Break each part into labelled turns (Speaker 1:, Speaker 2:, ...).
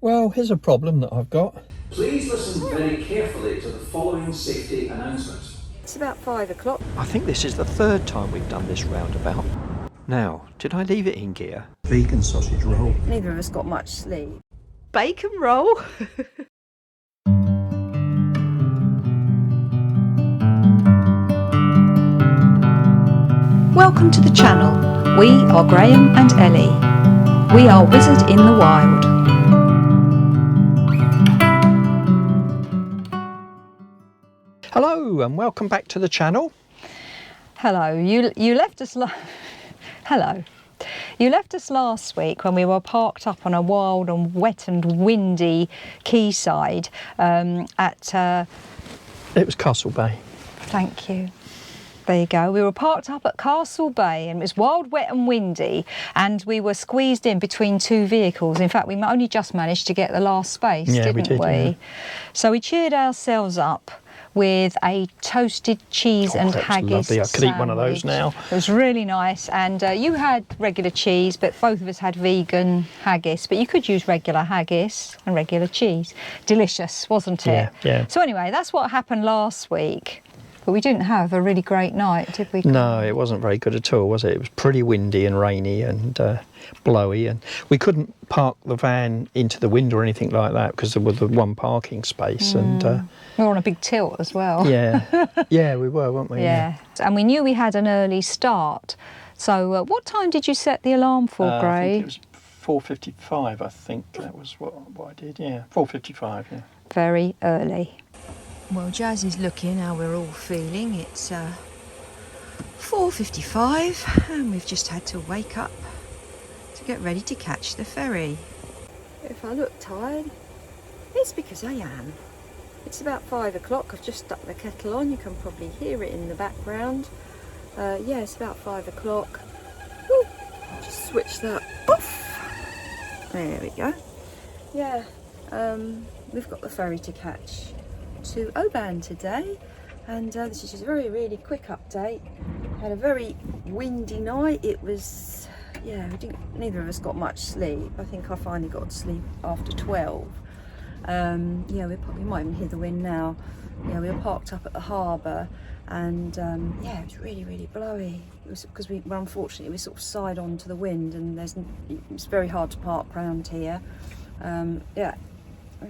Speaker 1: Well, here's a problem that I've got.
Speaker 2: Please listen very carefully to the following safety announcements.
Speaker 3: It's about 5 o'clock.
Speaker 1: I think this is the third time we've done this roundabout. Now, did I leave it in gear?
Speaker 4: Vegan sausage roll.
Speaker 3: Neither of us got much sleep.
Speaker 5: Bacon roll. Welcome to the channel. We are Graham and Ellie. We are Wizard in the Wild.
Speaker 1: Hello and welcome back to the channel.
Speaker 5: Hello. You left us Hello. You left us last week when we were parked up on a wild and wet and windy quayside at...
Speaker 1: It was Castle Bay.
Speaker 5: Thank you. There you go. We were parked up at Castle Bay and it was wild, wet and windy, and we were squeezed in between two vehicles. In fact, we only just managed to get the last space, didn't we?
Speaker 1: Yeah.
Speaker 5: So we cheered ourselves up with a toasted cheese and haggis
Speaker 1: lovely. I could eat one of those
Speaker 5: sandwich.
Speaker 1: now.
Speaker 5: It was really nice, and you had regular cheese, but both of us had vegan haggis, but you could use regular haggis and regular cheese. Delicious, wasn't it?
Speaker 1: Yeah.
Speaker 5: So anyway, that's what happened last week. But we didn't have a really great night, did we?
Speaker 1: No, it wasn't very good at all, was it? It was pretty windy and rainy and blowy, and we couldn't park the van into the wind or anything like that because there was the one parking space. And
Speaker 5: we were on a big tilt as well.
Speaker 1: Yeah, we were, weren't we?
Speaker 5: Yeah. And we knew we had an early start. So what time did you set the alarm for, Gray?
Speaker 1: I think it was 4:55, I think that was what I did, yeah. 4:55, yeah.
Speaker 5: Very early.
Speaker 3: Well, Jazz is looking how we're all feeling. It's 4:55 and we've just had to wake up to get ready to catch the ferry. If I look tired, it's because I am. It's about 5 o'clock. I've just stuck the kettle on. You can probably hear it in the background. Yeah, it's about 5 o'clock. Woo, just switch that off. There we go. Yeah, we've got the ferry to catch to Oban today, and this is just a really quick update. Had a very windy night. It was, yeah, neither of us got much sleep. I think I finally got to sleep after 12. Yeah, we might even hear the wind now. Yeah, we were parked up at the harbour, and yeah, it was really blowy. It was because unfortunately we sort of side on to the wind, and it's very hard to park around here. Yeah,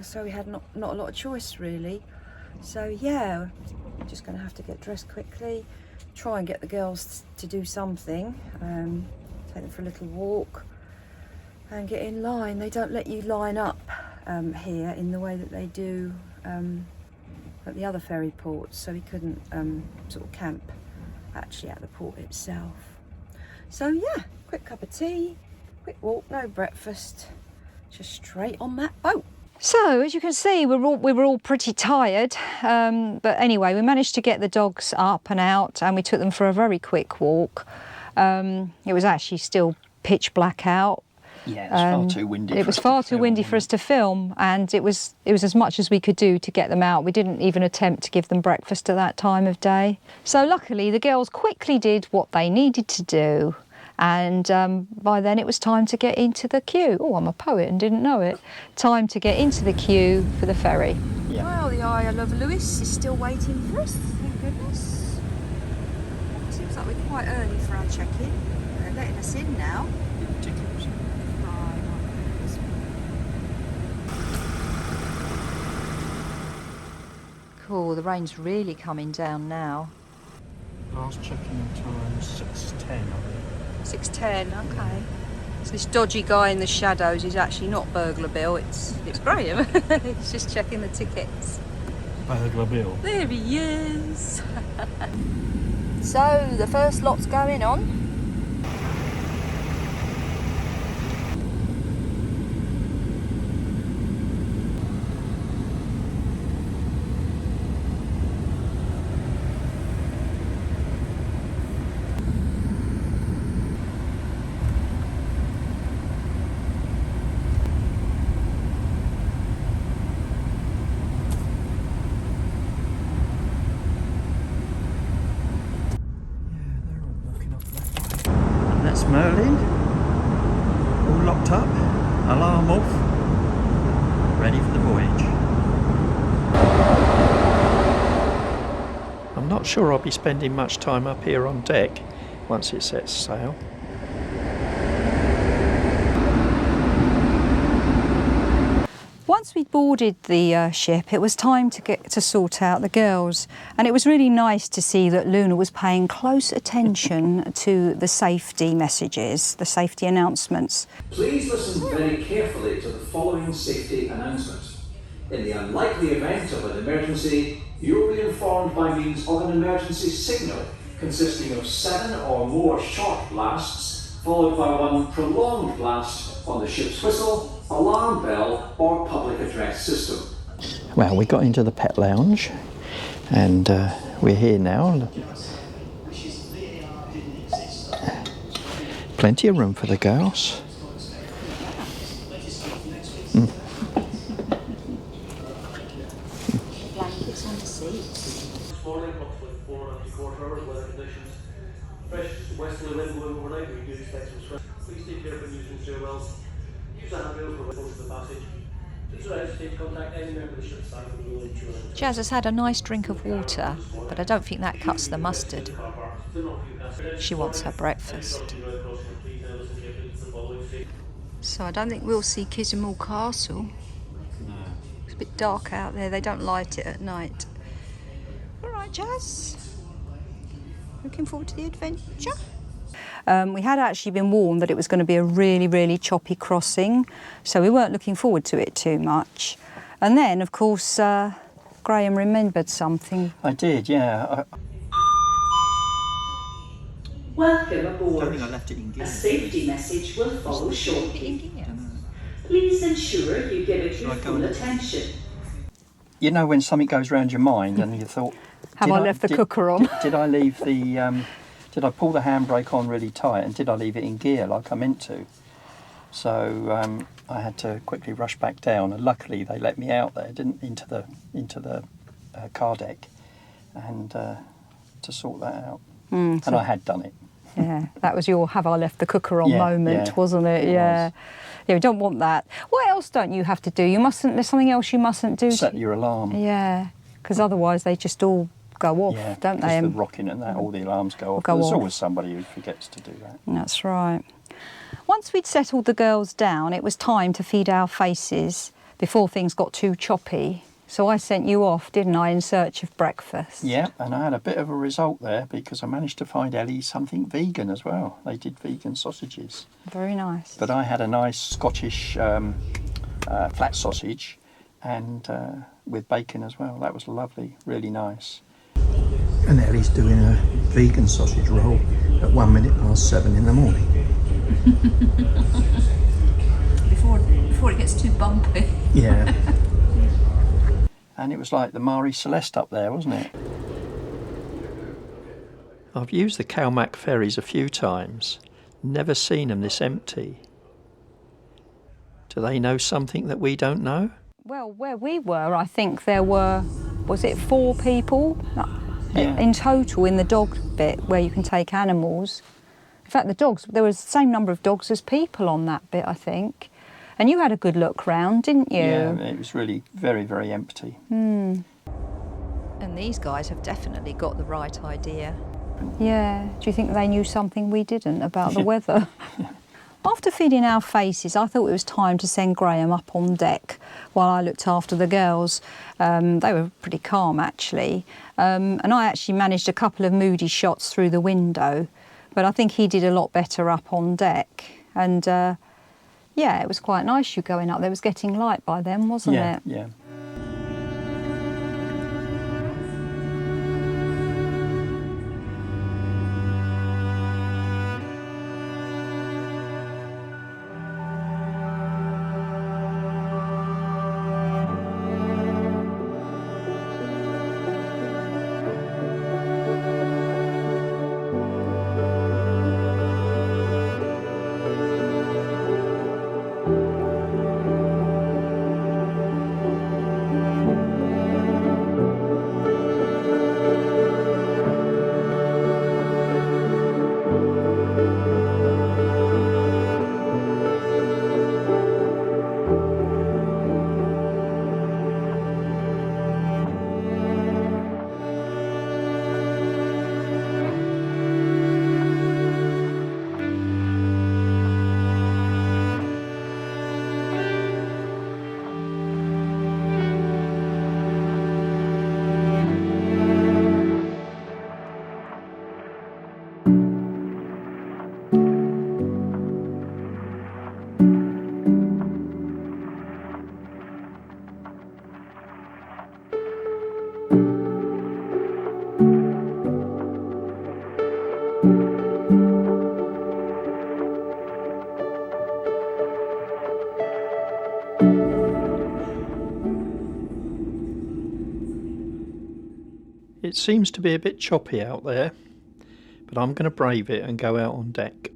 Speaker 3: so we had not a lot of choice really. So yeah, we're just going to have to get dressed quickly, try and get the girls to do something, take them for a little walk and get in line. They don't let you line up here in the way that they do at the other ferry ports, so we couldn't sort of camp actually at the port itself. So yeah, quick cup of tea, quick walk, no breakfast, just straight on that boat.
Speaker 5: So, as you can see, we were all pretty tired, but anyway, we managed to get the dogs up and out, and we took them for a very quick walk. It was actually still pitch black out.
Speaker 1: Yeah, it was far too windy.
Speaker 5: It was far too windy for us to film, and it was as much as we could do to get them out. We didn't even attempt to give them breakfast at that time of day. So luckily, the girls quickly did what they needed to do. And by then it was time to get into the queue. Oh, I'm a poet and didn't know it. Time to get into the queue for the ferry.
Speaker 1: Yeah.
Speaker 3: Well, the Isle of Lewis is still waiting for us, thank goodness. Seems like we're quite early for our check-in. They're letting us in now.
Speaker 1: Ridiculous.
Speaker 5: Cool, the rain's really coming down now.
Speaker 1: Last check-in time 6:10, I think.
Speaker 3: 6:10, okay. So this dodgy guy in the shadows is actually not Burglar Bill, it's Graham. He's just checking the tickets.
Speaker 1: Burglar Bill.
Speaker 3: There he is. So the first lot's going on.
Speaker 1: Merlin, all locked up, alarm off. ready for the voyage. I'm not sure I'll be spending much time up here on deck once it sets sail.
Speaker 5: Once we'd boarded the ship, it was time to sort out the girls, and it was really nice to see that Luna was paying close attention to the safety messages, the safety announcements.
Speaker 2: Please listen very carefully to the following safety announcement. In the unlikely event of an emergency, you will be informed by means of an emergency signal consisting of 7 or more short blasts, followed by one prolonged blast on the ship's whistle, alarm bell or public address system.
Speaker 1: Well, we got into the pet lounge and we're here now. Plenty of room for the girls.
Speaker 3: Blankets on the seats.
Speaker 4: This morning, approximately 4.25 hours, weather conditions. Fresh westerly wind blowing overnight, we do expect some swell. Please take care when using stairwells. Use the handrails for close to the passage. Just don't hesitate to contact any member of the ship's staff and we will ensure.
Speaker 5: Jazz has had a nice drink of water, but I don't think that cuts the mustard. She wants her breakfast. So I don't think we'll see Kissamall Castle. It's a bit dark out there, they don't light it at night. All right, Jazz. Looking forward to the adventure. We had actually been warned that it was going to be a really, really choppy crossing, so we weren't looking forward to it too much. And then, of course, Graham remembered something.
Speaker 1: I did, yeah.
Speaker 6: Welcome aboard.
Speaker 1: I don't think I left it in gear.
Speaker 6: A safety message will follow shortly. Please ensure you give it your full attention.
Speaker 1: You know when something goes round your mind and you thought,
Speaker 5: Have I left the cooker on?
Speaker 1: Did I leave the, did I pull the handbrake on really tight and did I leave it in gear like I meant to? So I had to quickly rush back down and luckily they let me out there, into the car deck and to sort that out. And I had done it.
Speaker 5: Yeah, that was your have I left the cooker on moment,
Speaker 1: yeah,
Speaker 5: wasn't it? Yeah. Yeah, we don't want that. What else don't you have to do? There's something else you mustn't do.
Speaker 1: Set your alarm.
Speaker 5: Yeah, because otherwise they just all go off, don't they?
Speaker 1: The rocking and that, all the alarms go off.
Speaker 5: Go
Speaker 1: There's
Speaker 5: off.
Speaker 1: always somebody who forgets to do that.
Speaker 5: That's right. Once we'd settled the girls down, it was time to feed our faces before things got too choppy. So I sent you off, didn't I, in search of breakfast?
Speaker 1: Yeah, and I had a bit of a result there because I managed to find Ellie something vegan as well. They did vegan sausages.
Speaker 5: Very nice.
Speaker 1: But I had a nice Scottish flat sausage and with bacon as well. That was lovely, really nice. And Ellie's doing a vegan sausage roll at 7:01 in the morning.
Speaker 5: Before it gets too bumpy.
Speaker 1: Yeah. And it was like the Marie Celeste up there, wasn't it? I've used the Calmac ferries a few times. Never seen them this empty. Do they know something that we don't know?
Speaker 5: Well, where we were, I think there were, was it 4 people?
Speaker 1: Yeah.
Speaker 5: In total in the dog bit where you can take animals. In fact, the dogs, there was the same number of dogs as people on that bit, I think. And you had a good look round, didn't you?
Speaker 1: Yeah, it was really very, very empty.
Speaker 5: And these guys have definitely got the right idea. Yeah. Do you think they knew something we didn't about the weather? After feeding our faces, I thought it was time to send Graham up on deck while I looked after the girls. They were pretty calm, actually. And I actually managed a couple of moody shots through the window, but I think he did a lot better up on deck. And yeah, it was quite nice you going up there. It was getting light by then, wasn't it?
Speaker 1: Yeah. It seems to be a bit choppy out there, but I'm going to brave it and go out on deck.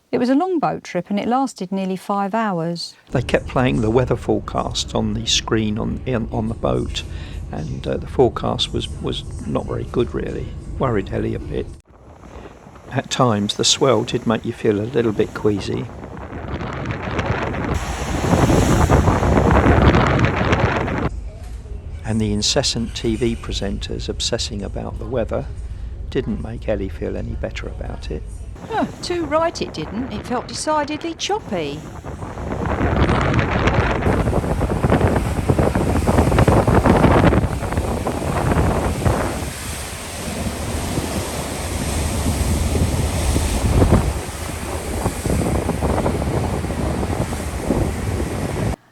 Speaker 5: It was a long boat trip and it lasted nearly 5 hours.
Speaker 1: They kept playing the weather forecast on the screen on the boat, and the forecast was not very good really. Worried Ellie a bit. At times the swell did make you feel a little bit queasy. And the incessant TV presenters obsessing about the weather didn't make Ellie feel any better about it.
Speaker 5: Oh, too right it didn't. It felt decidedly choppy.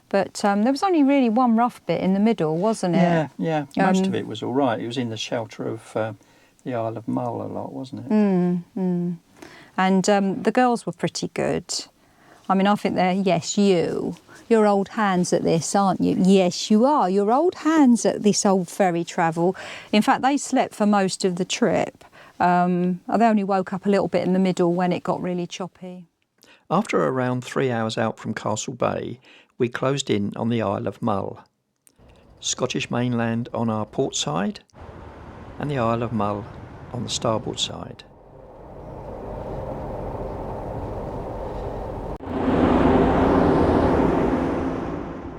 Speaker 5: But there was only really one rough bit in the middle, wasn't it?
Speaker 1: Yeah. Most of it was all right. It was in the shelter of the Isle of Mull a lot, wasn't it?
Speaker 5: And the girls were pretty good. I mean, I think they're, yes, you're old hands at this, aren't you? Yes, you are. You're old hands at this old ferry travel. In fact, they slept for most of the trip. They only woke up a little bit in the middle when it got really choppy.
Speaker 1: After around 3 hours out from Castle Bay, we closed in on the Isle of Mull. Scottish mainland on our port side, and the Isle of Mull on the starboard side.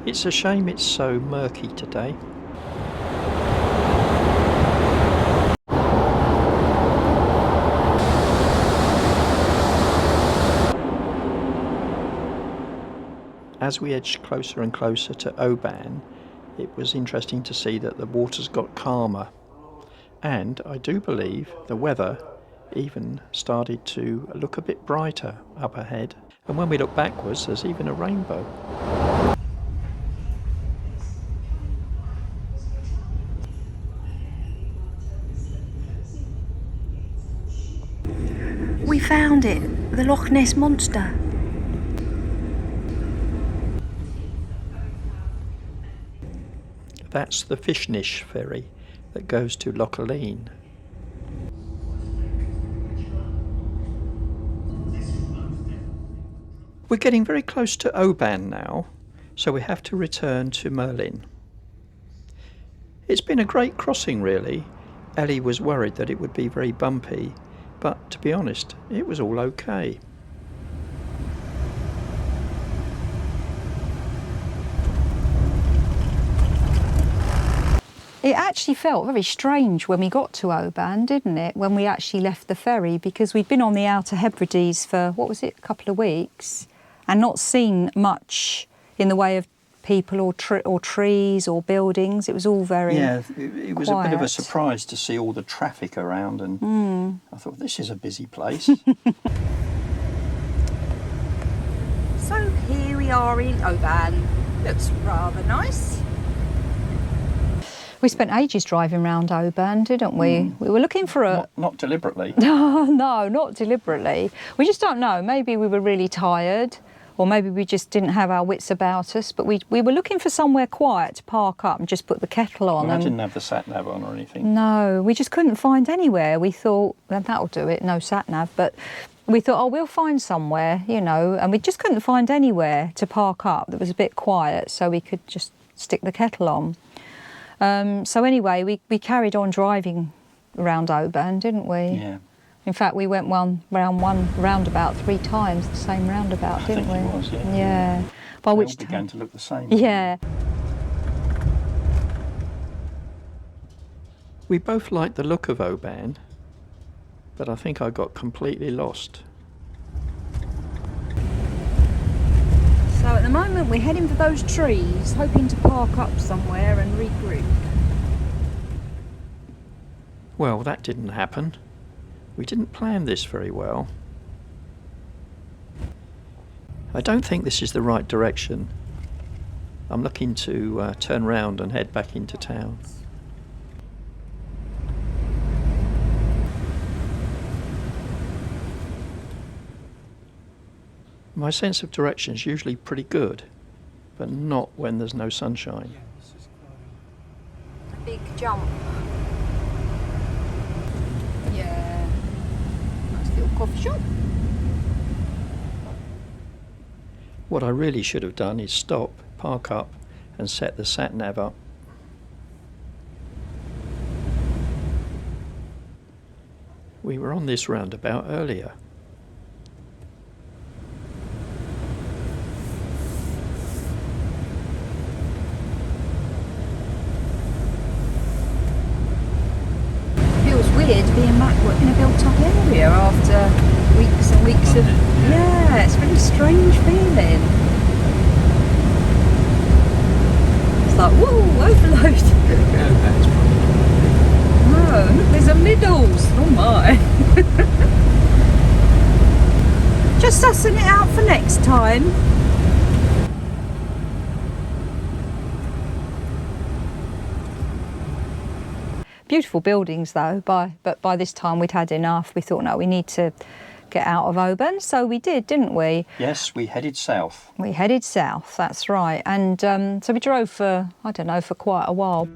Speaker 1: It's a shame it's so murky today. As we edged closer and closer to Oban, it was interesting to see that the waters got calmer. And I do believe the weather even started to look a bit brighter up ahead. And when we look backwards, there's even a rainbow.
Speaker 3: We found it, the Loch Ness Monster.
Speaker 1: That's the Fishnish ferry that goes to Loch Aleen. We're getting very close to Oban now, so we have to return to Merlin. It's been a great crossing really. Ellie was worried that it would be very bumpy, but to be honest, it was all okay.
Speaker 5: It actually felt very strange when we got to Oban, didn't it, when we actually left the ferry, because we'd been on the Outer Hebrides for, what was it, a couple of weeks, and not seen much in the way of people or trees or buildings. It was all very
Speaker 1: it was
Speaker 5: quiet.
Speaker 1: A bit of a surprise to see all the traffic around, and I thought, this is a busy place.
Speaker 3: So here we are in Oban. Looks rather nice.
Speaker 5: We spent ages driving around Oban, didn't we? We were looking for a...
Speaker 1: Not deliberately.
Speaker 5: No, not deliberately. We just don't know. Maybe we were really tired, or maybe we just didn't have our wits about us, but we were looking for somewhere quiet to park up and just put the kettle on.
Speaker 1: Well, I didn't have the sat-nav on or anything.
Speaker 5: No, we just couldn't find anywhere. We thought, well, that'll do it, no sat-nav, but we thought, oh, we'll find somewhere, you know, and we just couldn't find anywhere to park up that was a bit quiet so we could just stick the kettle on. So anyway, we carried on driving around Oban, didn't we?
Speaker 1: Yeah.
Speaker 5: In fact, we went round one roundabout 3 times, the same roundabout, didn't we?
Speaker 1: I think it was, yeah.
Speaker 5: Yeah. By which
Speaker 1: They all began to look the same.
Speaker 5: Yeah.
Speaker 1: We both liked the look of Oban, but I think I got completely lost.
Speaker 3: So at the moment we're heading for those trees, hoping to park up somewhere and regroup.
Speaker 1: Well, that didn't happen. We didn't plan this very well. I don't think this is the right direction. I'm looking to turn round and head back into town. My sense of direction is usually pretty good, but not when there's no sunshine.
Speaker 5: A big jump. Yeah. Nice little coffee shop.
Speaker 1: What I really should have done is stop, park up and set the sat-nav up. We were on this roundabout earlier.
Speaker 5: Feels weird being back in a built-up area after weeks and weeks of... Yeah, it's a really strange feeling. It's like, whoa, overload. Oh, look, there's a middles. Oh my. Just sussing it out for next time. Beautiful buildings though, but by this time we'd had enough. We thought, no, we need to get out of Oban, so we did, didn't we?
Speaker 1: Yes, we headed south.
Speaker 5: We headed south, that's right. And so we drove for, I don't know, for quite a while.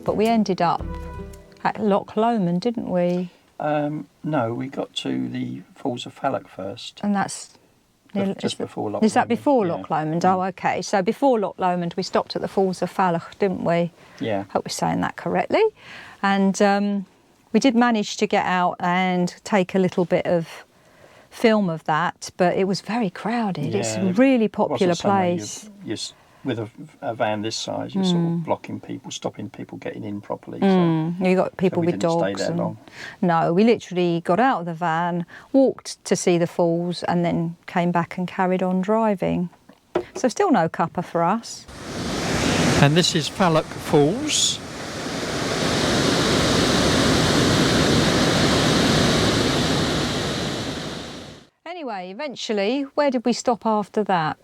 Speaker 5: But we ended up at Loch Lomond, didn't we?
Speaker 1: No, we got to the Falls of Falloch first.
Speaker 5: And that's
Speaker 1: Just before Loch
Speaker 5: Is that
Speaker 1: Lomond,
Speaker 5: before
Speaker 1: yeah.
Speaker 5: Loch Lomond? Oh, okay. So before Loch Lomond, we stopped at the Falls of Falloch, didn't we?
Speaker 1: Yeah.
Speaker 5: Hope we're saying that correctly. And we did manage to get out and take a little bit of film of that, but it was very crowded.
Speaker 1: Yeah,
Speaker 5: It's a really popular
Speaker 1: wasn't somewhere
Speaker 5: place.
Speaker 1: With a van this size, you're sort of blocking people, stopping people getting in properly. So,
Speaker 5: You got people
Speaker 1: we
Speaker 5: with
Speaker 1: didn't stay
Speaker 5: dogs.
Speaker 1: there
Speaker 5: And,
Speaker 1: long.
Speaker 5: no, we literally got out of the van, walked to see the falls, and then came back and carried on driving. So still no cuppa for us.
Speaker 1: And this is Falloch Falls.
Speaker 5: Anyway, eventually, where did we stop after that?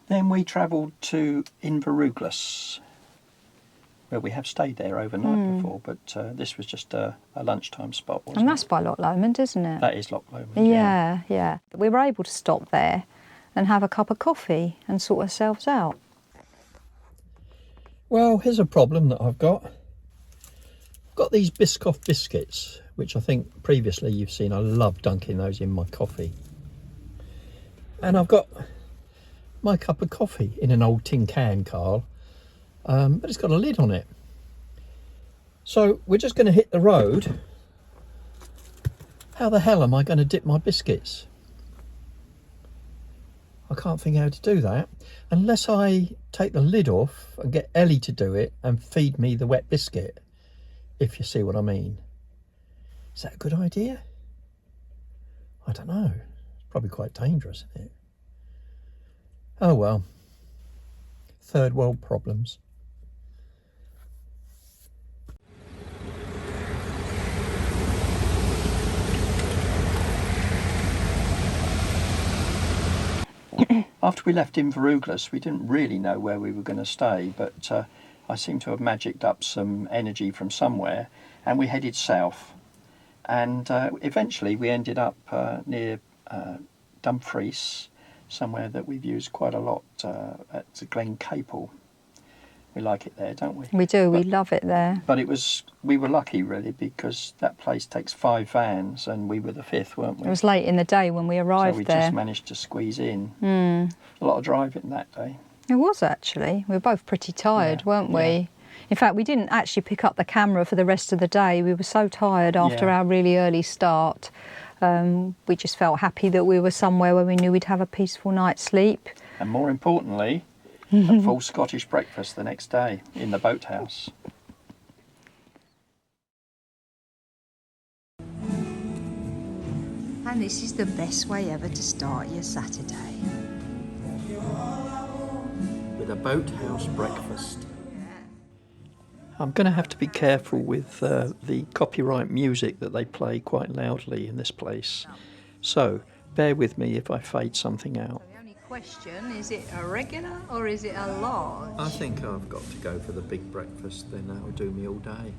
Speaker 1: Then we travelled to Inverughlis, where we have stayed there overnight before, but this was just a lunchtime spot, wasn't
Speaker 5: And
Speaker 1: it?
Speaker 5: that's by Loch Lomond, isn't it?
Speaker 1: That is Loch Lomond,
Speaker 5: Yeah. We were able to stop there and have a cup of coffee and sort ourselves out.
Speaker 1: Well, here's a problem that I've got. I've got these Biscoff biscuits, which I think previously you've seen. I love dunking those in my coffee. And I've got my cup of coffee in an old tin can, Carl, but it's got a lid on it. So we're just going to hit the road. How the hell am I going to dip my biscuits? I can't think how to do that unless I take the lid off and get Ellie to do it and feed me the wet biscuit, if you see what I mean. Is that a good idea? I don't know. It's probably quite dangerous, isn't it? Oh well. Third world problems. After we left Inverughlis, we didn't really know where we were going to stay, but I seem to have magicked up some energy from somewhere, and we headed south. And eventually we ended up near Dumfries, somewhere that we've used quite a lot at Glencaple. We like it there, don't we?
Speaker 5: We do, we love it there.
Speaker 1: But we were lucky really, because that place takes 5 vans and we were the 5th, weren't we?
Speaker 5: It was late in the day when we arrived
Speaker 1: so we
Speaker 5: there.
Speaker 1: just managed to squeeze in. A lot of driving that day.
Speaker 5: It was actually. We were both pretty tired, weren't we?
Speaker 1: Yeah.
Speaker 5: In fact, we didn't actually pick up the camera for the rest of the day. We were so tired after our really early start. We just felt happy that we were somewhere where we knew we'd have a peaceful night's sleep.
Speaker 1: And more importantly, a full Scottish breakfast the next day in the boathouse.
Speaker 3: this is the best way ever to start your Saturday.
Speaker 1: With a boathouse breakfast. I'm going to have to be careful with the copyright music that they play quite loudly in this place. So, bear with me if I fade something out.
Speaker 3: The only question, is it a regular or is it a large?
Speaker 1: I think I've got to go for the big breakfast, then that'll do me all day.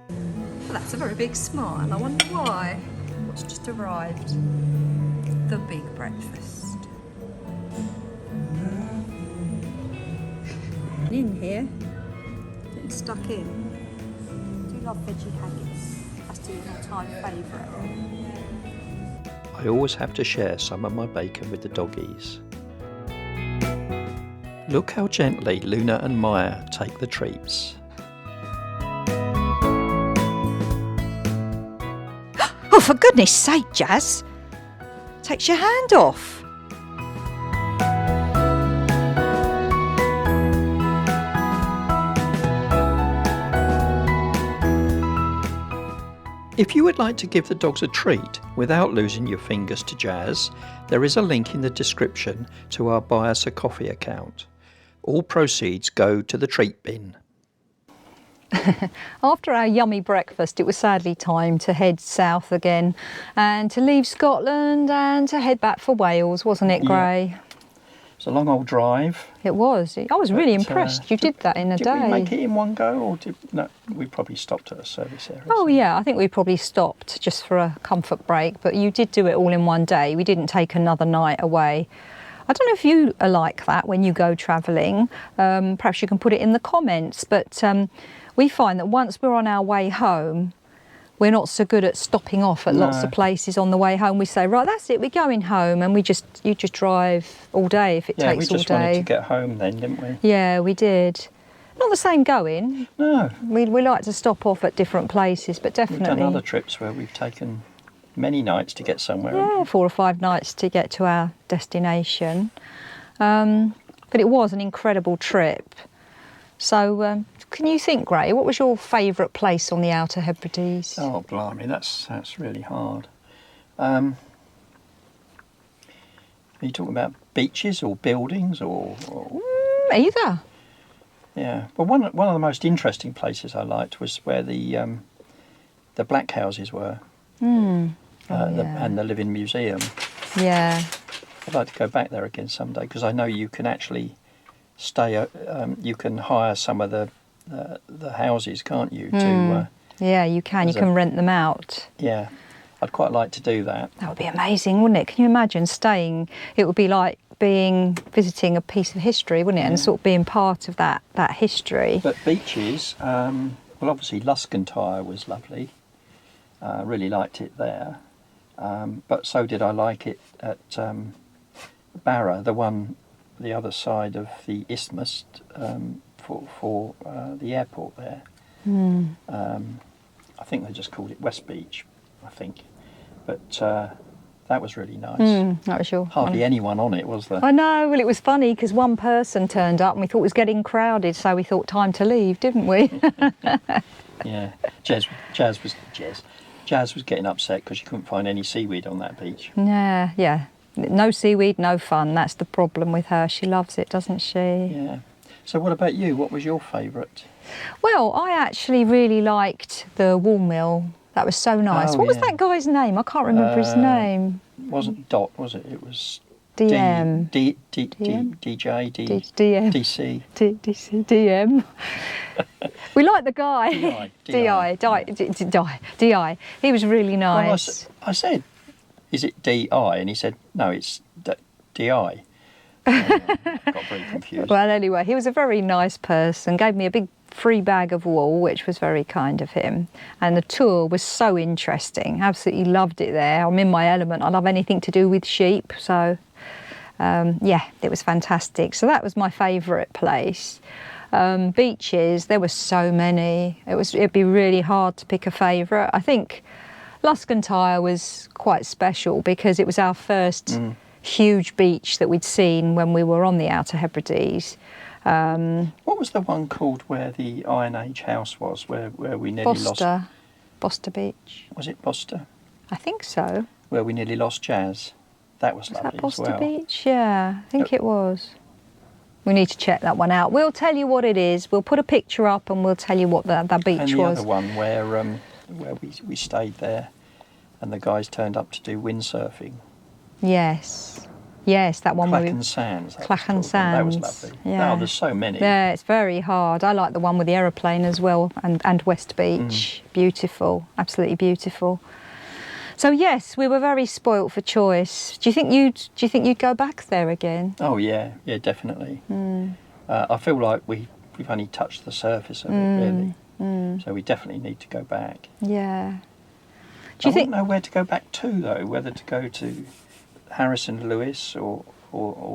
Speaker 3: Well, that's a very big smile. I wonder why. What's just arrived? The big breakfast. In here, getting stuck in. I do love veggie haggis. That's still my time favourite.
Speaker 1: I always have to share some of my bacon with the doggies. Look how gently Luna and Maya take the treats.
Speaker 3: Oh, for goodness sake, Jazz! Takes your hand off.
Speaker 1: If you would like to give the dogs a treat without losing your fingers to Jazz, there is a link in the description to our Buy Us a Coffee account. All proceeds go to the treat bin.
Speaker 5: After our yummy breakfast, it was sadly time to head south again and to leave Scotland and to head back for Wales, wasn't it, Gray?
Speaker 1: It's a long old drive.
Speaker 5: It was. I was really impressed. You did that in a day.
Speaker 1: Did we make it in one go, or no? We probably stopped at a service area.
Speaker 5: Oh yeah, I think we probably stopped just for a comfort break, but you did do it all in one day. We didn't take another night away. I don't know if you are like that when you go travelling. Perhaps you can put it in the comments, but we find that once we're on our way home, we're not so good at stopping off at lots of places on the way home. We say, right, that's it, we're going home, and you just drive all day if it takes all day.
Speaker 1: Yeah, we just wanted to get home then, didn't we?
Speaker 5: Yeah, we did. Not the same going.
Speaker 1: No.
Speaker 5: We like to stop off at different places, but definitely.
Speaker 1: We've done other trips where we've taken many nights to get somewhere.
Speaker 5: Yeah, 4 or 5 nights to get to our destination. But it was an incredible trip. So, can you think, Gray, what was your favourite place on the Outer Hebrides?
Speaker 1: Oh, blimey, that's really hard. Are you talking about beaches or buildings or...
Speaker 5: Either.
Speaker 1: Yeah, well, one of the most interesting places I liked was where the black houses were, and the living museum.
Speaker 5: Yeah.
Speaker 1: I'd like to go back there again someday, because I know you can actually stay. You can hire some of the houses, can't you?
Speaker 5: Yeah, you can. You can rent them out.
Speaker 1: Yeah, I'd quite like to do that.
Speaker 5: That would be amazing, wouldn't it? Can you imagine staying? It would be like visiting a piece of history, wouldn't it? And sort of being part of that history.
Speaker 1: But beaches, well, obviously Glencaple was lovely. Really liked it there. But so did I like it at Barra, the other side of the isthmus, for the airport there. I think they just called it West Beach, I think. But that was really nice.
Speaker 5: That was your
Speaker 1: Hardly anyone on it, was there?
Speaker 5: I know. Well, it was funny because one person turned up and we thought it was getting crowded, so we thought time to leave, didn't we?
Speaker 1: Yeah. Jazz was getting upset because she couldn't find any seaweed on that beach.
Speaker 5: Yeah. No seaweed, no fun. That's the problem with her. She loves it, doesn't she?
Speaker 1: Yeah. So what about you? What was your favourite?
Speaker 5: Well, I actually really liked the wool mill. That was so nice. What was that guy's name? I can't remember his name.
Speaker 1: It wasn't Dot, was it? It was
Speaker 5: DM.
Speaker 1: DJ,
Speaker 5: DM.
Speaker 1: DC.
Speaker 5: DC, DM. We like the guy. DI. He was really nice.
Speaker 1: Well, I said, is it DI? And he said, no, it's DI. Got very confused.
Speaker 5: Well, anyway, he was a very nice person, gave me a big free bag of wool, which was very kind of him. And the tour was so interesting. Absolutely loved it there. I'm in my element. I love anything to do with sheep. So, yeah, it was fantastic. So that was my favourite place. Beaches, there were so many. It'd be really hard to pick a favourite. I think Glencaple was quite special because it was our first huge beach that we'd seen when we were on the Outer Hebrides.
Speaker 1: What was the one called where the Iron Age house was, where we nearly lost...
Speaker 5: Boster Beach.
Speaker 1: Was it Boster?
Speaker 5: I think so.
Speaker 1: Where we nearly lost Jazz. That was lovely
Speaker 5: that Boster
Speaker 1: as well.
Speaker 5: Beach? Yeah, I think it was. We need to check that one out. We'll tell you what it is. We'll put a picture up and we'll tell you what that beach
Speaker 1: and the
Speaker 5: was.
Speaker 1: other one where we stayed there and the guys turned up to do windsurfing.
Speaker 5: Yes. Yes, that one.
Speaker 1: Clachan Sands.
Speaker 5: Clachan Sands.
Speaker 1: That was lovely.
Speaker 5: Yeah.
Speaker 1: Oh, there's so many.
Speaker 5: Yeah, it's very hard. I like the one with the aeroplane as well, and West Beach. Beautiful, absolutely beautiful. So yes, we were very spoilt for choice. Do you think you'd go back there again?
Speaker 1: Oh yeah, definitely. I feel like we've only touched the surface of it really. So we definitely need to go back.
Speaker 5: Yeah.
Speaker 1: I wouldn't know where to go back to though, whether to go to Harrison Lewis or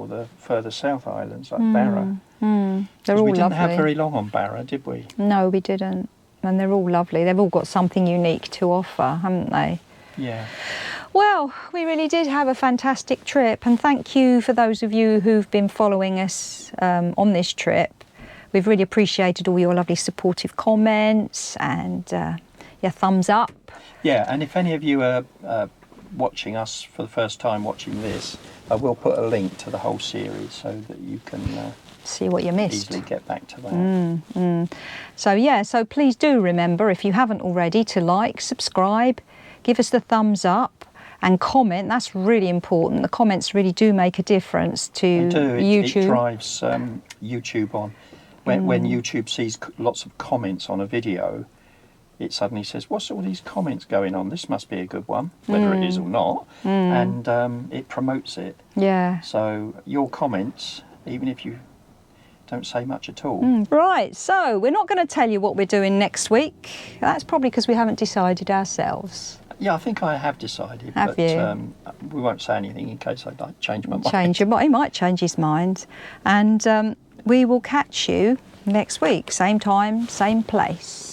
Speaker 1: the further south islands like Barra.
Speaker 5: They're all
Speaker 1: we didn't
Speaker 5: lovely.
Speaker 1: have very long on Barra, did we?
Speaker 5: No, we didn't. And they're all lovely. They've all got something unique to offer, haven't they?
Speaker 1: Yeah.
Speaker 5: Well, we really did have a fantastic trip, and thank you for those of you who've been following us on this trip. We've really appreciated all your lovely supportive comments and your thumbs up.
Speaker 1: Yeah, and if any of you are watching us for the first time watching this, I will put a link to the whole series so that you can
Speaker 5: see what you missed.
Speaker 1: Easily get back to that.
Speaker 5: So yeah, so please do remember, if you haven't already, to like, subscribe, give us the thumbs up and comment. That's really important. The comments really do make a difference to YouTube.
Speaker 1: It drives YouTube on. When YouTube sees lots of comments on a video, it suddenly says, what's all these comments going on? This must be a good one, whether it is or not. And it promotes it.
Speaker 5: Yeah.
Speaker 1: So your comments, even if you don't say much at all.
Speaker 5: Right, so we're not going to tell you what we're doing next week. That's probably because we haven't decided ourselves.
Speaker 1: Yeah, I think I have decided.
Speaker 5: Have you?
Speaker 1: We won't say anything in case I change my mind.
Speaker 5: He might change his mind. And we will catch you next week, same time, same place.